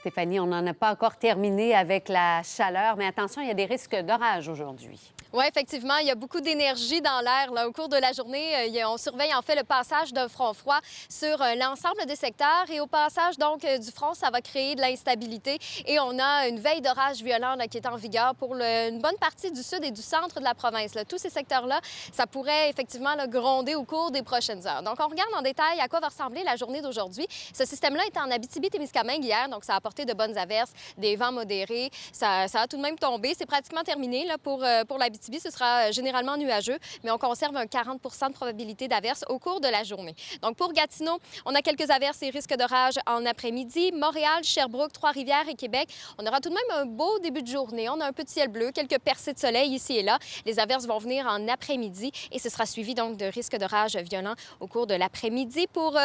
Stéphanie, on n'en a pas encore terminé avec la chaleur, mais attention, il y a des risques d'orage aujourd'hui. Oui, effectivement, il y a beaucoup d'énergie dans l'air. Au cours de la journée, on surveille en fait le passage d'un front froid sur l'ensemble des secteurs. Et au passage donc du front, ça va créer de l'instabilité. Et on a une veille d'orage violent qui est en vigueur pour une bonne partie du sud et du centre de la province. Tous ces secteurs-là, ça pourrait effectivement gronder au cours des prochaines heures. Donc, on regarde en détail à quoi va ressembler la journée d'aujourd'hui. Ce système-là est en Abitibi-Témiscamingue hier, donc ça a apporté de bonnes averses, des vents modérés. Ça a tout de même tombé. C'est pratiquement terminé pour l'Abitibi. Ce sera généralement nuageux, mais on conserve un 40 de probabilité d'averses au cours de la journée. Donc, pour Gatineau, on a quelques averses et risques d'orage en après-midi. Montréal, Sherbrooke, Trois-Rivières et Québec, on aura tout de même un beau début de journée. On a un peu de ciel bleu, quelques percées de soleil ici et là. Les averses vont venir en après-midi et ce sera suivi donc de risques d'orage violents au cours de l'après-midi. Pour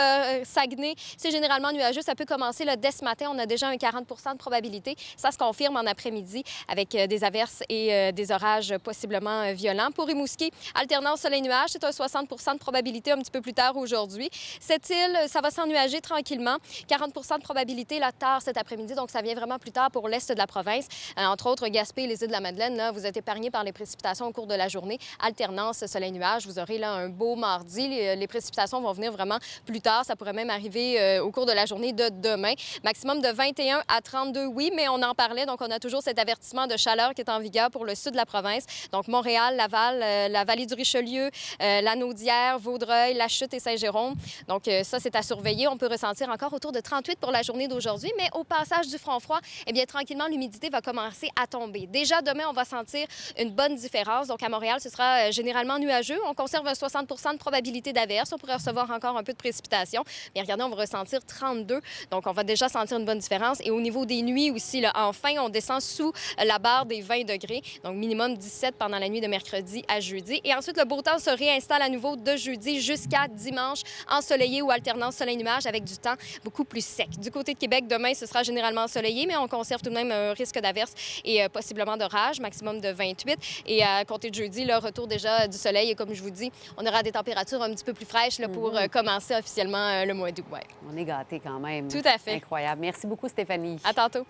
Saguenay, c'est généralement nuageux. Ça peut commencer dès ce matin. On a déjà un 40 de probabilité. Ça se confirme en après-midi avec des averses et des orages possiblement violents. Pour Rimouski, alternance soleil-nuage, c'est un 60 de probabilité un petit peu plus tard aujourd'hui. Cette île, ça va s'ennuager tranquillement. 40 de probabilité là, tard cet après-midi, donc ça vient vraiment plus tard pour l'est de la province. Entre autres, Gaspé et les îles de la Madeleine, là, vous êtes épargnés par les précipitations au cours de la journée. Alternance soleil-nuage, vous aurez là un beau mardi. Les précipitations vont venir vraiment plus tard. Ça pourrait même arriver au cours de la journée de demain. Maximum de 21 à 32, oui, mais on en parlait, donc on a toujours cet avertissement de chaleur qui est en vigueur pour le sud de la province. Donc, Montréal, Laval, la vallée du Richelieu, la Naudière, Vaudreuil, La Chute et Saint-Jérôme. Donc, ça, c'est à surveiller. On peut ressentir encore autour de 38 pour la journée d'aujourd'hui, mais au passage du front froid, eh bien, tranquillement, l'humidité va commencer à tomber. Déjà, demain, on va sentir une bonne différence. Donc, à Montréal, ce sera généralement nuageux. On conserve un 60 de probabilité d'averse. On pourrait recevoir encore un peu de précipitation. Mais regardez, on va ressentir 32. Donc, on va déjà sentir une bonne différence. Et au niveau des nuits aussi, là, enfin, on descend sous la barre des 20 degrés. Donc, minimum 17 pendant la nuit de mercredi à jeudi. Et ensuite, le beau temps se réinstalle à nouveau de jeudi jusqu'à dimanche, ensoleillé ou alternance soleil-nuage avec du temps beaucoup plus sec. Du côté de Québec, demain, ce sera généralement ensoleillé, mais on conserve tout de même un risque d'averse et possiblement d'orage, maximum de 28. Et à compter de jeudi, le retour déjà du soleil. Et comme je vous dis, on aura des températures un petit peu plus fraîches là, pour commencer officiellement le mois d'août. Ouais. On est gâtés quand même. Tout à fait. Incroyable. Merci beaucoup, Stéphanie. À tantôt.